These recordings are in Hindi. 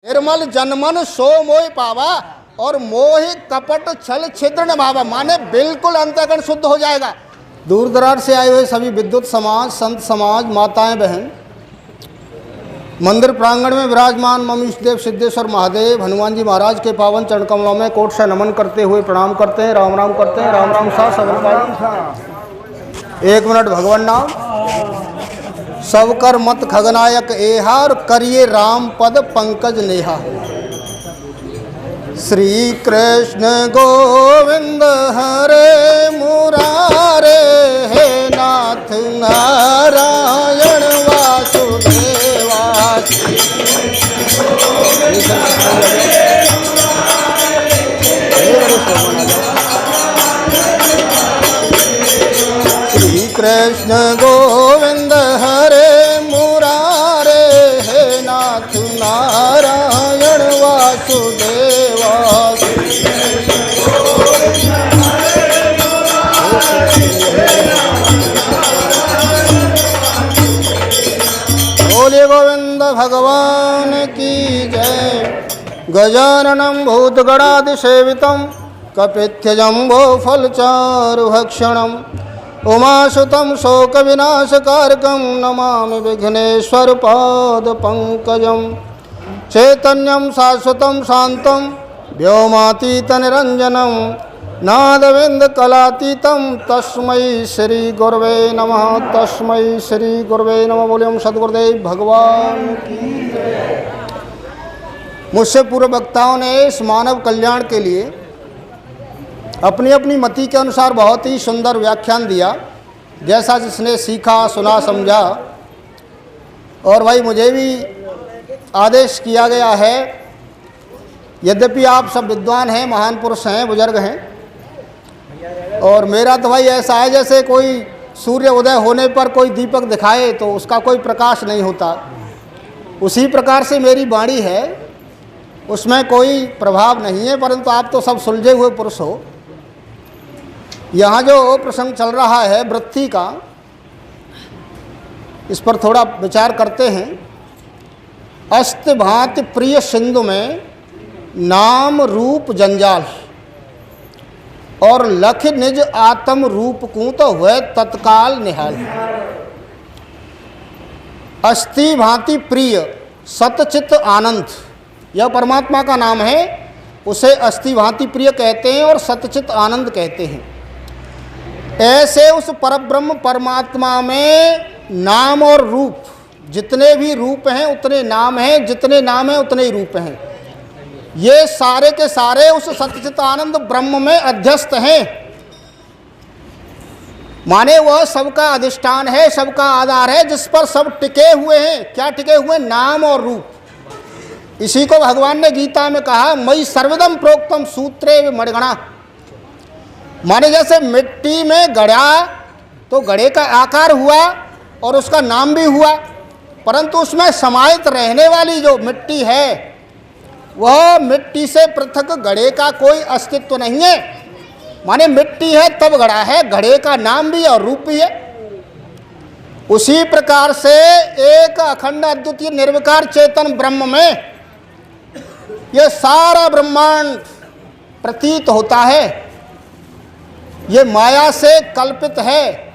निर्मल जनमन सो मोहि पावा और मोहि कपट छल छिद्र न भावा, माने बिल्कुल अंतःकरण शुद्ध हो जाएगा। दूर दराज से आए हुए सभी विद्युत समाज, संत समाज, माताएं बहन, मंदिर प्रांगण में विराजमान मम इष्टदेव सिद्धेश्वर महादेव हनुमान जी महाराज के पावन चरण कमलों में कोट से नमन करते हुए प्रणाम करते हैं, राम राम करते हैं। राम राम सा सबल पाई। 1 मिनट भगवान नाम। सब कर मत खगनायक एहा और करिए राम पद पंकज नेहा। श्री कृष्ण गोविंद हरे मुरारे, हे नाथ नारायण वासुदेवा। श्री कृष्ण गोविंद हरे मुरारे, हे नाथ नारायण वासुदेवा। बोले गोविंद भगवान की जय। गजाननं भूतगणादिसेवितं कपित्थजम्बो फलचारुभक्षणम् उमासुतं शोकविनाशकारकं नमामि विघ्नेश्वरपादपङ्कजं। चैतन्यं शाश्वतं शान्तं व्योमातीतनिरञ्जनं नादविन्दकलातीतं तस्मै श्रीगुरवे नमः, तस्मै श्रीगुरवे नमः। बोले हम सद्गुरुदेव भगवान की जय। मुझसे पूर्व वक्ताओं ने इस मानव कल्याण के लिए अपनी अपनी मति के अनुसार बहुत ही सुंदर व्याख्यान दिया, जैसा जिसने सीखा, सुना, समझा। और भाई मुझे भी आदेश किया गया है, यद्यपि आप सब विद्वान हैं, महान पुरुष हैं, बुजुर्ग हैं, और मेरा तो भाई ऐसा है जैसे कोई सूर्य उदय होने पर कोई दीपक दिखाए तो उसका कोई प्रकाश नहीं होता, उसी प्रकार से मेरी वाणी है, उसमें कोई प्रभाव नहीं है। परंतु आप तो सब सुलझे हुए पुरुष हो। यहाँ जो प्रसंग चल रहा है वृत्ति का, इस पर थोड़ा विचार करते हैं। अस्त भांति प्रिय सिंधु में नाम रूप जंजाल, और लख निज आत्म रूप को तो हुए तत्काल निहाल। अस्ति भांति प्रिय सतचित आनंद, यह परमात्मा का नाम है, उसे अस्ति भांति प्रिय कहते हैं और सतचित आनंद कहते हैं। ऐसे उस परब्रह्म परमात्मा में नाम और रूप, जितने भी रूप हैं उतने नाम हैं, जितने नाम हैं उतने ही रूप हैं। ये सारे के सारे उस सतचित आनंद ब्रह्म में अध्यस्त हैं, माने वह सबका अधिष्ठान है, सबका आधार है, जिस पर सब टिके हुए हैं। क्या टिके हुए? नाम और रूप। इसी को भगवान ने गीता में कहा, मयि सर्वदम प्रोक्तम सूत्रे मणिगणा। माने जैसे मिट्टी में गड़ा तो गड़े का आकार हुआ और उसका नाम भी हुआ, परंतु उसमें समाहित रहने वाली जो मिट्टी है वह मिट्टी से पृथक घड़े का कोई अस्तित्व नहीं है। माने मिट्टी है तब घड़ा है, घड़े का नाम भी और रूप भी है। उसी प्रकार से एक अखंड अद्वितीय निर्विकार चेतन ब्रह्म में ये सारा ब्रह्मांड प्रतीत होता है। ये माया से कल्पित है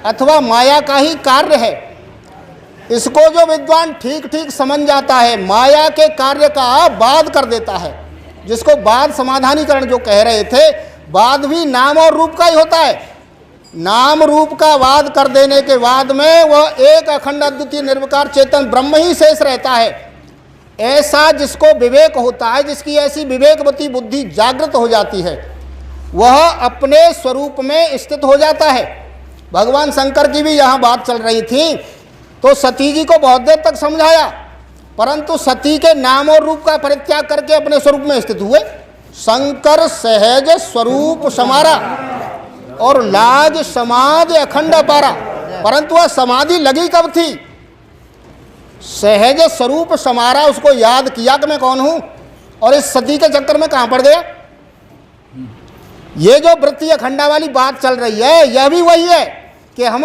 अथवा माया का ही कार्य है। इसको जो विद्वान ठीक ठीक समझ जाता है, माया के कार्य का वाद कर देता है, जिसको वाद समाधानीकरण जो कह रहे थे, वाद भी नाम और रूप का ही होता है। नाम रूप का वाद कर देने के बाद में वह एक अखंड अद्वितीय निर्विकार चेतन ब्रह्म ही शेष रहता है। ऐसा जिसको विवेक होता है, जिसकी ऐसी विवेकवती बुद्धि जागृत हो जाती है, वह अपने स्वरूप में स्थित हो जाता है। भगवान शंकर की भी यहाँ बात चल रही थी, तो सती जी को बहुत देर तक समझाया, परंतु सती के नाम और रूप का परित्याग करके अपने स्वरूप में स्थित हुए। शंकर सहज स्वरूप समारा और लाज समाधि अखंड अपारा। परंतु वह समाधि लगी कब थी? सहज स्वरूप समारा, उसको याद किया कि मैं कौन हूं, और इस सती के चक्कर में कहां पड़ गया। ये जो वृत्ति अखंडा वाली बात चल रही है, यह भी वही है कि हम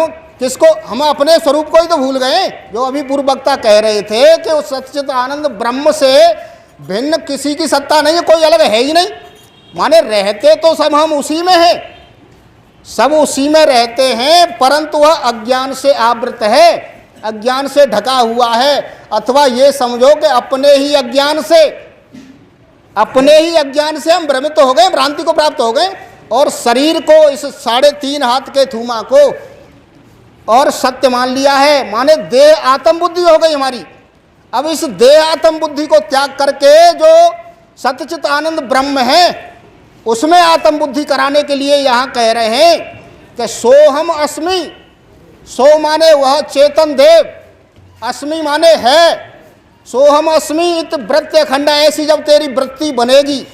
अपने स्वरूप को ही तो भूल गए। जो अभी पूर्व वक्ता कह रहे थे कि उस सच्चिद आनंद ब्रह्म से भिन्न किसी की सत्ता नहीं है, कोई अलग है ही नहीं। माने रहते तो सब हम उसी में हैं, सब उसी में रहते हैं, परंतु वह अज्ञान से आवृत है, अज्ञान से ढका हुआ है। अथवा ये समझो कि अपने ही अज्ञान से हम भ्रमित हो गए, भ्रांति को प्राप्त हो गए, और शरीर को, इस 3.5 हाथ के थूमा को और सत्य मान लिया है। माने देह आत्म बुद्धि हो गई हमारी। अब इस देह आत्म बुद्धि को त्याग करके जो सच्चित आनंद ब्रह्म है उसमें आत्म बुद्धि कराने के लिए यहाँ कह रहे हैं कि सोहम अस्मि। सो माने वह चेतन देव, अस्मि माने है, सोहम अस्मि इत वृत्ति खंडा। ऐसी जब तेरी वृत्ति बनेगी,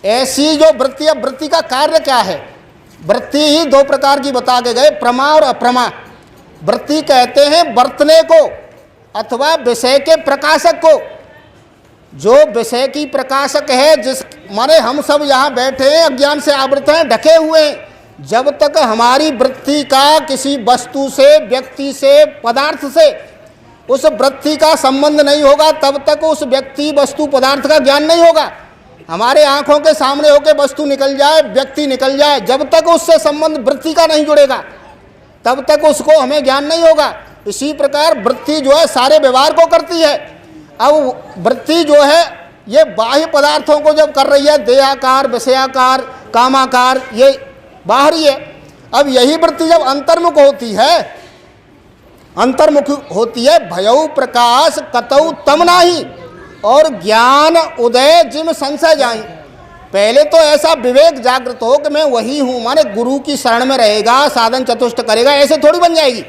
ऐसी जो वृत्ति, अब वृत्ति का कार्य क्या है? वृत्ति ही 2 प्रकार की बता के गए, प्रमा और अप्रमा। वृत्ति कहते हैं बरतने को अथवा विषय के प्रकाशक को। जो विषय की प्रकाशक है, जिस माने हम सब यहाँ बैठे हैं अज्ञान से आवृत हैं, ढके हुए हैं। जब तक हमारी वृत्ति का किसी वस्तु से, व्यक्ति से, पदार्थ से उस वृत्ति का संबंध नहीं होगा, तब तक उस व्यक्ति, वस्तु, पदार्थ का ज्ञान नहीं होगा। हमारे आंखों के सामने होकर वस्तु निकल जाए, व्यक्ति निकल जाए, जब तक उससे संबंध वृत्ति का नहीं जुड़ेगा तब तक उसको हमें ज्ञान नहीं होगा। इसी प्रकार वृत्ति जो है सारे व्यवहार को करती है। अब वृत्ति जो है ये बाह्य पदार्थों को जब कर रही है, देहाकार, विषयाकार, कामाकार, ये बाहरी है। अब यही वृत्ति जब अंतर्मुख होती है, भयऊ प्रकाश कतऊ तम नाही और ज्ञान उदय जिम संशय जाई। पहले तो ऐसा विवेक जागृत हो कि मैं वही हूँ, माने गुरु की शरण में रहेगा, साधन चतुष्ट करेगा, ऐसे थोड़ी बन जाएगी।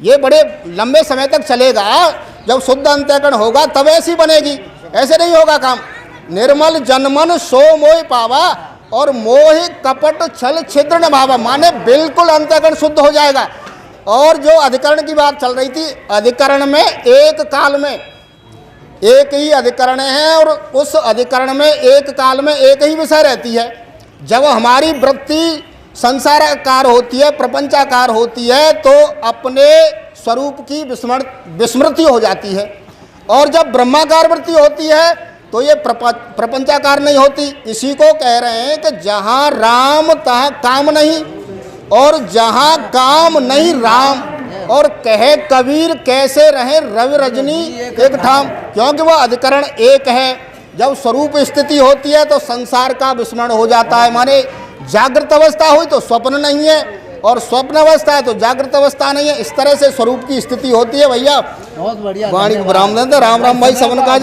ये बड़े लंबे समय तक चलेगा, जब शुद्ध अंतःकरण होगा तब ऐसी बनेगी, ऐसे नहीं होगा काम। निर्मल जनमन सो मोह पावा और मोह कपट छल छिद्र न भावा। माने बिल्कुल अंतःकरण शुद्ध हो जाएगा। और जो अधिकरण की बात चल रही थी, अधिकरण में एक काल में एक ही अधिकरण है और उस अधिकरण में एक काल में एक ही विषय रहती है। जब हमारी वृत्ति संसाराकार होती है, प्रपंचाकार होती है, तो अपने स्वरूप की विस्मृति हो जाती है। और जब ब्रह्माकार वृत्ति होती है तो ये प्रपंचाकार नहीं होती। इसी को कह रहे हैं कि जहाँ राम तहाँ काम नहीं और जहाँ काम नहीं राम। और कहे कबीर कैसे रहे रवि रजनी एक ठाम, क्योंकि वह अधिकरण एक है। जब स्वरूप स्थिति होती है तो संसार का विस्मरण हो जाता है। माने जागृत अवस्था हुई तो स्वप्न नहीं है और स्वप्न अवस्था है तो जागृत अवस्था नहीं है। इस तरह से स्वरूप की स्थिति होती है। भैया बहुत बढ़िया, वाणी राम राम भाई सबन का।